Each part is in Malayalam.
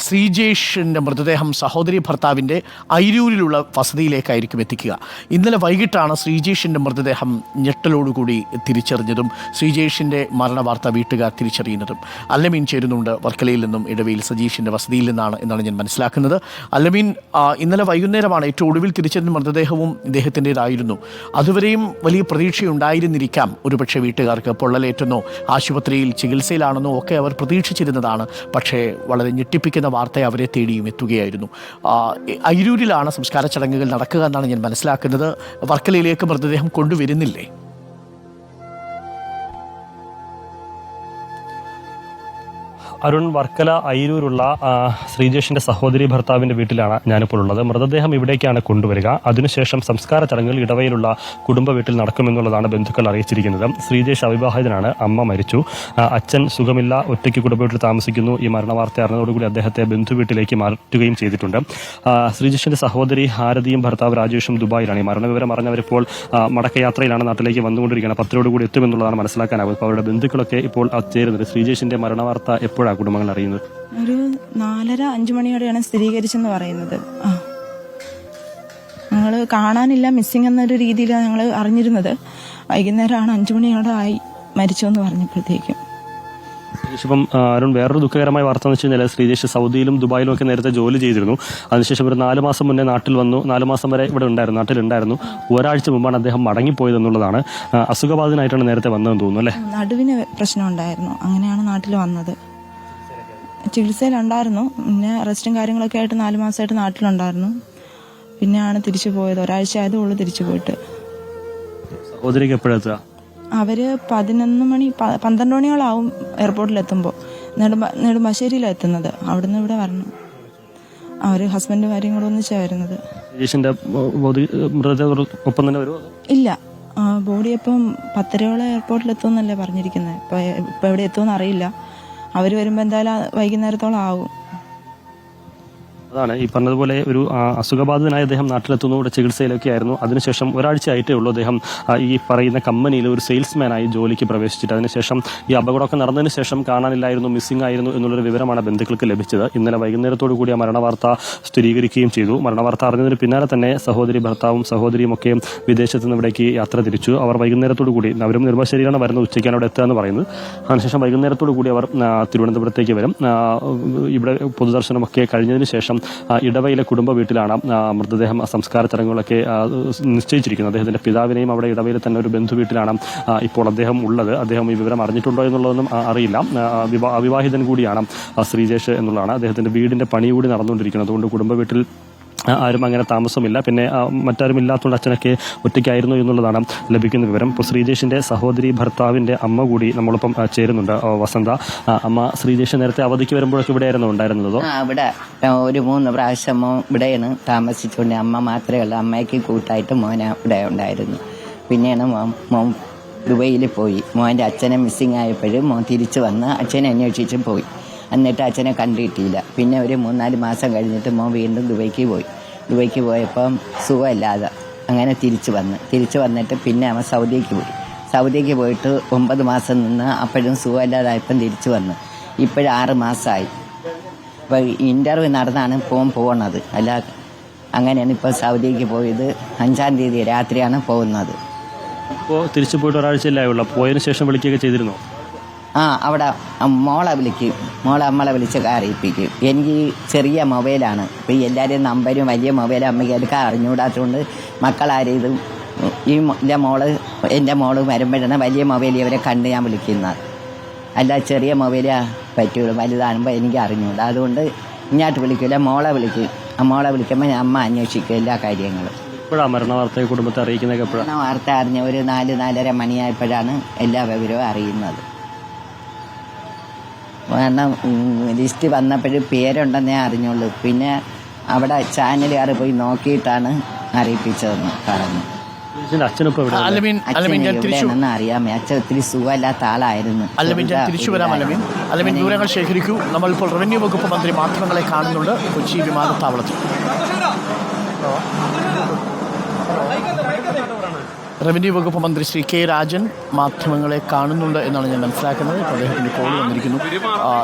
ശ്രീജേഷിൻ്റെ മൃതദേഹം സഹോദരി ഭർത്താവിൻ്റെ അയിരൂരിലുള്ള വസതിയിലേക്കായിരിക്കും എത്തിക്കുക. ഇന്നലെ വൈകിട്ടാണ് ശ്രീജേഷിൻ്റെ മൃതദേഹം ഞെട്ടലോടുകൂടി തിരിച്ചറിഞ്ഞതും ശ്രീജേഷിൻ്റെ മരണവാർത്ത വീട്ടുകാർ തിരിച്ചറിയുന്നതും. അല്ലമീൻ ചേരുന്നുണ്ട് വർക്കലയിൽ നിന്നും ഇടവയിൽ സജീഷിൻ്റെ വസതിയിൽ നിന്നാണ് എന്നാണ് ഞാൻ മനസ്സിലാക്കുന്നത്. അല്ലമീൻ, ഇന്നലെ വൈകുന്നേരമാണ് ഏറ്റവും ഒടുവിൽ തിരിച്ചറിഞ്ഞ മൃതദേഹവും ഇദ്ദേഹത്തിൻ്റെതായിരുന്നു. അതുവരെയും വലിയ പ്രതീക്ഷയുണ്ടായിരുന്നിരിക്കാം ഒരുപക്ഷെ വീട്ടുകാർക്ക്. പൊള്ളലേറ്റെന്നോ ആശുപത്രിയിൽ ചികിത്സയിലാണെന്നോ ഒക്കെ അവർ പ്രതീക്ഷിച്ചിരുന്നതാണ്. പക്ഷേ വളരെ ഞെട്ടിപ്പിക്കുന്ന വാർത്ത അവരെ തേടിയും എത്തുകയായിരുന്നു. അയിരൂരിലാണ് സംസ്കാര ചടങ്ങുകൾ നടക്കുക എന്നാണ് ഞാൻ മനസ്സിലാക്കുന്നത്. വർക്കലയിലേക്ക് മൃതദേഹം കൊണ്ടുവരുന്നില്ലേ? അരുൺ, വർക്കല അയിരൂരുള്ള ശ്രീജേഷിൻ്റെ സഹോദരി ഭർത്താവിൻ്റെ വീട്ടിലാണ് ഞാനിപ്പോൾ ഉള്ളത്. മൃതദേഹം ഇവിടേക്കാണ് കൊണ്ടുവരിക. അതിനുശേഷം സംസ്കാര ചടങ്ങുകൾ ഇടവയിലുള്ള കുടുംബ വീട്ടിൽ നടക്കുമെന്നുള്ളതാണ് ബന്ധുക്കൾ അറിയിച്ചിരിക്കുന്നത്. ശ്രീജേഷ് അവിവാഹിതനാണ്. അമ്മ മരിച്ചു. അച്ഛൻ സുഖമില്ല, ഒറ്റയ്ക്ക് കുടുംബ വീട്ടിൽ താമസിക്കുന്നു. ഈ മരണവാർത്ത അറിഞ്ഞതോടുകൂടി അദ്ദേഹത്തെ ബന്ധു വീട്ടിലേക്ക് മാറ്റുകയും ചെയ്തിട്ടുണ്ട്. ശ്രീജേഷിൻ്റെ സഹോദരി ഹാരതിയും ഭർത്താവ് രാജേഷും ദുബായിലാണ്. ഈ മരണവിവരം അറിഞ്ഞവരിപ്പോൾ മടക്കയാത്രയിലാണ്, നാട്ടിലേക്ക് വന്നുകൊണ്ടിരിക്കുകയാണ്. 10 കൂടി എത്തുമെന്നുള്ളതാണ് മനസ്സിലാക്കാനാവുക. ഇപ്പോൾ അവരുടെ ബന്ധുക്കളൊക്കെ ഇപ്പോൾ ചേരുന്നത്. ശ്രീജേഷിൻ്റെ മരണവാർത്ത എപ്പോഴാണ് കുടുംബങ്ങൾ അറിയുന്നത്? ഒരു 4:30-5 മണിയോടെയാണ് സ്ഥിരീകരിച്ചെന്ന് പറയുന്നത്. ഞങ്ങൾ കാണാനില്ല, മിസ്സിംഗ് എന്നൊരു രീതിയിലാണ് ഞങ്ങൾ അറിഞ്ഞിരുന്നത്. വൈകുന്നേരമാണ് 5 മണിയോടെ ആയി മരിച്ചെന്ന് പറഞ്ഞപ്പോഴത്തേക്കും. ഇപ്പം അരുൺ, വേറൊരു ദുഃഖകരമായ വാർത്ത എന്ന് വെച്ച് കഴിഞ്ഞാൽ ശ്രീജേഷ് സൗദിയിലും ദുബായിലും ഒക്കെ നേരത്തെ ജോലി ചെയ്തിരുന്നു. അതിനുശേഷം ഒരു 4 മാസം മുന്നേ നാട്ടിൽ വന്നു. 4 മാസം വരെ ഇവിടെ ഉണ്ടായിരുന്നു, നാട്ടിലുണ്ടായിരുന്നു. ഒരാഴ്ച മുമ്പാണ് അദ്ദേഹം മടങ്ങിപ്പോയതെന്നുള്ളതാണ്. അസുഖബാധിതനായിട്ടാണ് നേരത്തെ വന്നതെന്ന് തോന്നുന്നു, അല്ലേ? നടുവിന് പ്രശ്നം ഉണ്ടായിരുന്നു, അങ്ങനെയാണ് നാട്ടിൽ വന്നത്. ചികിത്സയിലുണ്ടായിരുന്നു. പിന്നെ റെസ്റ്റും കാര്യങ്ങളൊക്കെ ആയിട്ട് 4 മാസമായിട്ട് നാട്ടിലുണ്ടായിരുന്നു. പിന്നെയാണ് തിരിച്ചു പോയത്. ഒരാഴ്ച ആയതേ ഉള്ളൂ തിരിച്ചു പോയിട്ട്. സഹോദരിക്ക് എപ്പോഴെത്തുക? അവര് 11 മണി 12 മണിയോളാവും എയർപോർട്ടിലെത്തുമ്പോൾ. നെടുമ്പാശ്ശേരിയിലാണ് എത്തുന്നത്. അവിടുന്ന് ഇവിടെ വരണം. അവര് ഹസ്ബൻഡും കാര്യം കൂടെ ഒന്നിച്ചാണ് വരുന്നത്. ഇല്ല, ബോഡി ഇപ്പം 10:30 എയർപോർട്ടിലെത്തുമെന്നല്ലേ പറഞ്ഞിരിക്കുന്നത്. ഇപ്പം എവിടെ എത്തുമെന്ന് അറിയില്ല. അവർ വരുമ്പോൾ എന്തായാലും വൈകുന്നേരത്തോളം ആവും. അതാണ് ഈ പറഞ്ഞതുപോലെ ഒരു അസുഖബാധിതനായ അദ്ദേഹം നാട്ടിലെത്തുന്നു. ഇവിടെ ചികിത്സയിലൊക്കെ ആയിരുന്നു. അതിനുശേഷം ഒരാഴ്ച ആയിട്ടേ ഉള്ളൂ അദ്ദേഹം ഈ പറയുന്ന കമ്പനിയിൽ ഒരു സെയിൽസ്മാനായി ജോലിക്ക് പ്രവേശിച്ചിട്ട്. അതിനുശേഷം ഈ അപകടമൊക്കെ നടന്നതിന് ശേഷം കാണാനില്ലായിരുന്നു, മിസ്സിംഗ് ആയിരുന്നു എന്നുള്ളൊരു വിവരമാണ് ബന്ധുക്കൾക്ക് ലഭിച്ചത്. ഇന്നലെ വൈകുന്നേരത്തോടു കൂടി ആ മരണവാർത്ത സ്ഥിരീകരിക്കുകയും ചെയ്തു. മരണവാർത്ത അറിഞ്ഞതിന് പിന്നാലെ തന്നെ സഹോദരി ഭർത്താവും സഹോദരിയും ഒക്കെ വിദേശത്ത് നിന്ന് ഇവിടേക്ക് യാത്ര തിരിച്ചു. അവർ വൈകുന്നേരത്തോടു കൂടി, അവരും നെടുമ്പാശ്ശേരിയിലാണ് വരുന്നത്, ഉച്ചയ്ക്കാണ് അവിടെ എത്തുക എന്ന് പറയുന്നത്. അതിനുശേഷം വൈകുന്നേരത്തോടു കൂടി അവർ തിരുവനന്തപുരത്തേക്ക് വരും. ഇവിടെ പൊതുദർശനമൊക്കെ കഴിഞ്ഞതിന് ശേഷം ഇടവയിലെ കുടുംബ വീട്ടിലാണ് മൃതദേഹം സംസ്കാര ചടങ്ങുകളൊക്കെ നിശ്ചയിച്ചിരിക്കുന്നത്. അദ്ദേഹത്തിന്റെ പിതാവിനെയും അവിടെ ഇടവയിലെ തന്നെ ഒരു ബന്ധു വീട്ടിലാണ് ഇപ്പോൾ അദ്ദേഹം ഉള്ളത്. അദ്ദേഹം ഈ വിവരം അറിഞ്ഞിട്ടുണ്ടോ എന്നുള്ളതൊന്നും അറിയില്ല. അവിവാഹിതൻ കൂടിയാണ് ശ്രീജേഷ് എന്നുള്ളതാണ്. അദ്ദേഹത്തിന്റെ വീടിന്റെ പണി കൂടി നടന്നുകൊണ്ടിരിക്കുന്നത്. അതുകൊണ്ട് കുടുംബ വീട്ടിൽ ആരും അങ്ങനെ താമസമില്ല. പിന്നെ മറ്റാരും ഇല്ലാത്തതുകൊണ്ട് അച്ഛനൊക്കെ ഒറ്റയ്ക്കായിരുന്നു എന്നുള്ളതാണ് ലഭിക്കുന്ന വിവരം. ഇപ്പോൾ ശ്രീജേഷിന്റെ സഹോദരി ഭർത്താവിന്റെ അമ്മ കൂടി നമ്മളിപ്പം ചേരുന്നുണ്ട്. വസന്ത, അമ്മ, ശ്രീജേഷ് നേരത്തെ അവധിക്ക് വരുമ്പോഴൊക്കെ ഇവിടെയായിരുന്നു ഉണ്ടായിരുന്നതോ? ഇവിടെ ഒരു 3 പ്രാവശ്യം ഇവിടെയാണ് താമസിച്ചുകൊണ്ട്. അമ്മ മാത്രമേ ഉള്ളൂ. അമ്മയ്ക്ക് കൂട്ടായിട്ട് മോന ഇവിടെ ഉണ്ടായിരുന്നു. പിന്നെയാണ് മോൻ ദുബൈയിൽ പോയി. മോൻ്റെ അച്ഛനെ മിസ്സിങ് ആയപ്പോഴും മോൻ തിരിച്ചു വന്ന് അച്ഛനെ അന്വേഷിച്ച് പോയി. എന്നിട്ട് അച്ഛനെ കണ്ടിട്ടില്ല. പിന്നെ ഒരു 3-4 മാസം കഴിഞ്ഞിട്ട് മോൻ വീണ്ടും ദുബൈക്ക് പോയപ്പം സുഖമില്ലാതെ അങ്ങനെ തിരിച്ചു വന്നിട്ട് പിന്നെ അവൻ സൗദിക്ക് പോയിട്ട് 9 മാസം നിന്ന്. അപ്പോഴും സുഖമില്ലാതായപ്പം തിരിച്ചു വന്ന്. ഇപ്പോഴും 6 മാസമായി. ഇപ്പോൾ ഇൻ്റർവ്യൂ നടന്നാണ് പോകണത്. അല്ല, അങ്ങനെയാണ് ഇപ്പോൾ സൗദിക്ക് പോയത്. 5-ാം തീയതി രാത്രിയാണ് പോകുന്നത്. ഇപ്പോൾ തിരിച്ചു പോയിട്ട് ഒരാഴ്ചയിലായുള്ളൂ. പോയതിനു ശേഷം വിളിക്കുകയൊക്കെ ചെയ്തിരുന്നോ? അവിടെ മോളെ നമ്മളെ വിളിച്ച് അറിയിപ്പിക്കും. എനിക്ക് ചെറിയ മൊബൈലാണ്. ഇപ്പോൾ എല്ലാവരും നമ്പരും വലിയ മൊബൈൽ അമ്മയ്ക്ക് എടുക്കാൻ അറിഞ്ഞുകൂടാത്തതുകൊണ്ട് മക്കളാരും ഇതും എൻ്റെ മോള് വരുമ്പോഴാണ് വലിയ മൊബൈൽ ഇവരെ കണ്ട് ഞാൻ വിളിക്കുന്നത്. അല്ല, ചെറിയ മൊബൈലേ പറ്റുള്ളൂ. വലുതാകുമ്പോൾ എനിക്ക് അറിഞ്ഞുകൂടാ. അതുകൊണ്ട് ഇങ്ങോട്ട് വിളിക്കില്ല, മോളെ വിളിക്കുമ്പോൾ അമ്മ അന്വേഷിക്കും എല്ലാ കാര്യങ്ങളും. എപ്പോഴാണ് മരണവാർത്തയെ കുടുംബത്തെ അറിയിക്കുന്നതൊക്കെ? എപ്പോഴാണ് വാർത്ത അറിഞ്ഞ ഒരു 4-4:30 മണിയായപ്പോഴാണ് എല്ലാ വിവരവും അറിയുന്നത്. കാരണം ലിസ്റ്റ് വന്നപ്പോഴും പേരുണ്ടെന്നേ അറിഞ്ഞുള്ളൂ. പിന്നെ അവിടെ ചാനലുകാർ പോയി നോക്കിയിട്ടാണ് അറിയിപ്പിച്ചതെന്ന് പറഞ്ഞു. എവിടെയാണെന്ന് അറിയാമേ. അച്ഛൻ ഒത്തിരി സുഖമില്ലാത്ത ആളായിരുന്നു. തിരിച്ചു വരാം അലമീൻ. വിവരങ്ങൾ ശേഖരിക്കൂ. നമ്മളിപ്പോൾ റവന്യൂ വകുപ്പ് മന്ത്രി മാധ്യമങ്ങളെ കാണുന്നുണ്ട് കൊച്ചി വിമാനത്താവളത്തിൽ. റവന്യൂ വകുപ്പ് മന്ത്രി ശ്രീ കെ രാജൻ മാധ്യമങ്ങളെ കാണുന്നുണ്ട് എന്നാണ് ഞാൻ മനസ്സിലാക്കുന്നത്. ഇപ്പോൾ അദ്ദേഹത്തിന് കോൾ വന്നിരിക്കുന്നു.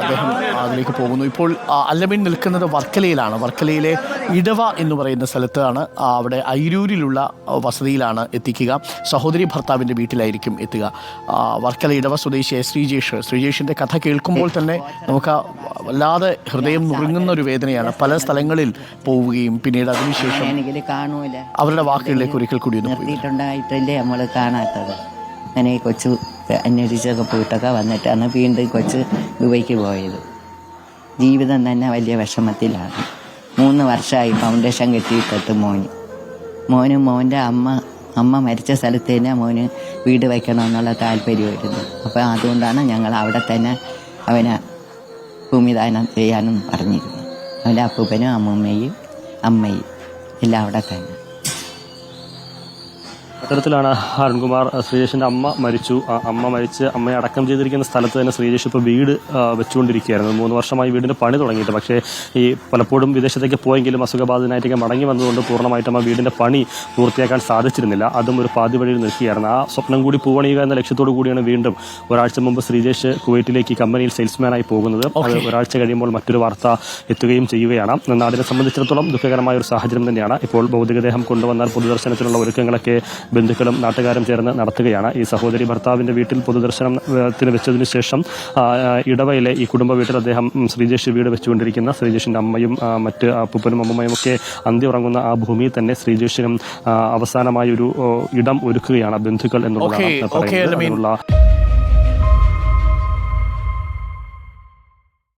അദ്ദേഹം അതിലേക്ക് പോകുന്നു. ഇപ്പോൾ അല്ലമീൻ നിൽക്കുന്നത് വർക്കലയിലാണ്. വർക്കലയിലെ ഇടവ എന്ന് പറയുന്ന സ്ഥലത്താണ്. അവിടെ അയിരൂരിലുള്ള വസതിയിലാണ് എത്തിക്കുക. സഹോദരി ഭർത്താവിൻ്റെ വീട്ടിലായിരിക്കും എത്തുക. വർക്കല ഇടവ സ്വദേശിയായ ശ്രീജേഷിൻ്റെ കഥ കേൾക്കുമ്പോൾ തന്നെ നമുക്ക് വല്ലാതെ ഹൃദയം നുറുങ്ങുന്ന ഒരു വേദനയാണ്. പല സ്ഥലങ്ങളിൽ പോവുകയും പിന്നീട് അതിനുശേഷം കാണൂല അവരുടെ വാക്കുകളിലേക്ക് ഒരിക്കൽ കൂടി ഒന്ന് പോയി. നിർത്തിയിട്ടുണ്ടായിട്ടല്ലേ നമ്മൾ കാണാത്തത്. അങ്ങനെ കൊച്ചു അന്വേഷിച്ചൊക്കെ പോയിട്ടൊക്കെ വന്നിട്ടാണ് വീണ്ടും കൊച്ച് ദുബൈക്ക് പോയത്. ജീവിതം തന്നെ വലിയ വിഷമത്തിലാണ്. 3 വർഷമായി ഫൗണ്ടേഷൻ കെട്ടിയിട്ടിട്ട് മോനും മോൻ്റെ അമ്മ മരിച്ച സ്ഥലത്ത് തന്നെ മോന് വീട് വയ്ക്കണമെന്നുള്ള താല്പര്യമായിരുന്നു. അപ്പോൾ അതുകൊണ്ടാണ് ഞങ്ങൾ അവിടെ തന്നെ അവനെ ഭൂമിദാനം ചെയ്യാനും പറഞ്ഞിരുന്നു. അവൻ്റെ അപ്പൂപ്പനും അമ്മൂമ്മയും അമ്മയും എല്ലാം അവിടെ തന്നെ. അത്തരത്തിലാണ് അരുൺകുമാർ. ശ്രീജേഷിന്റെ അമ്മ മരിച്ചു. അമ്മ മരിച്ച് അമ്മയെ അടക്കം ചെയ്തിരിക്കുന്ന സ്ഥലത്ത് തന്നെ ശ്രീജേഷ് ഇപ്പോൾ വീട് വെച്ചുകൊണ്ടിരിക്കുകയായിരുന്നു. 3 വർഷമായി വീടിന്റെ പണി തുടങ്ങിയിട്ട്. പക്ഷേ ഈ പലപ്പോഴും വിദേശത്തേക്ക് പോയെങ്കിലും അസുഖബാധിതനായിട്ടൊക്കെ മടങ്ങി വന്നതുകൊണ്ട് പൂർണ്ണമായിട്ടും ആ വീടിന്റെ പണി പൂർത്തിയാക്കാൻ സാധിച്ചിരുന്നില്ല. അതും ഒരു പാതി വഴിയിൽ നിൽക്കുകയായിരുന്നു. ആ സ്വപ്നം കൂടി പൂവണിയുക എന്ന ലക്ഷ്യത്തോടു കൂടിയാണ് വീണ്ടും ഒരാഴ്ച മുമ്പ് ശ്രീജേഷ് കുവൈറ്റിലേക്ക് കമ്പനിയിൽ സെയിൽസ്മാനായി പോകുന്നത്. അത് ഒരാഴ്ച കഴിയുമ്പോൾ മറ്റൊരു വാർത്ത എത്തുകയും ചെയ്യുകയാണ്. നാടിനെ സംബന്ധിച്ചിടത്തോളം ദുഃഖകരമായ ഒരു സാഹചര്യം തന്നെയാണ്. ഇപ്പോൾ ഭൗതികദേഹം കൊണ്ടുവന്നാൽ പൊതുദർശനത്തിനുള്ള ഒരുക്കങ്ങളൊക്കെ ബന്ധുക്കളും നാട്ടുകാരും ചേർന്ന് നടത്തുകയാണ്. ഈ സഹോദരി ഭർത്താവിന്റെ വീട്ടിൽ പൊതുദർശനത്തിന് വെച്ചതിനു ശേഷം ഇടവയിലെ ഈ കുടുംബ വീട്ടിൽ അദ്ദേഹം ശ്രീജേഷ് വീട് വെച്ചുകൊണ്ടിരിക്കുന്ന ശ്രീജേഷിന്റെ അമ്മയും മറ്റ് അപ്പൂപ്പനും അമ്മയും ഒക്കെ അന്തി ഉറങ്ങുന്ന ആ ഭൂമിയിൽ തന്നെ ശ്രീജേഷിനും അവസാനമായ ഒരു ഇടം ഒരുക്കുകയാണ് ബന്ധുക്കൾ എന്നുള്ളതാണ് പറയുന്നത്.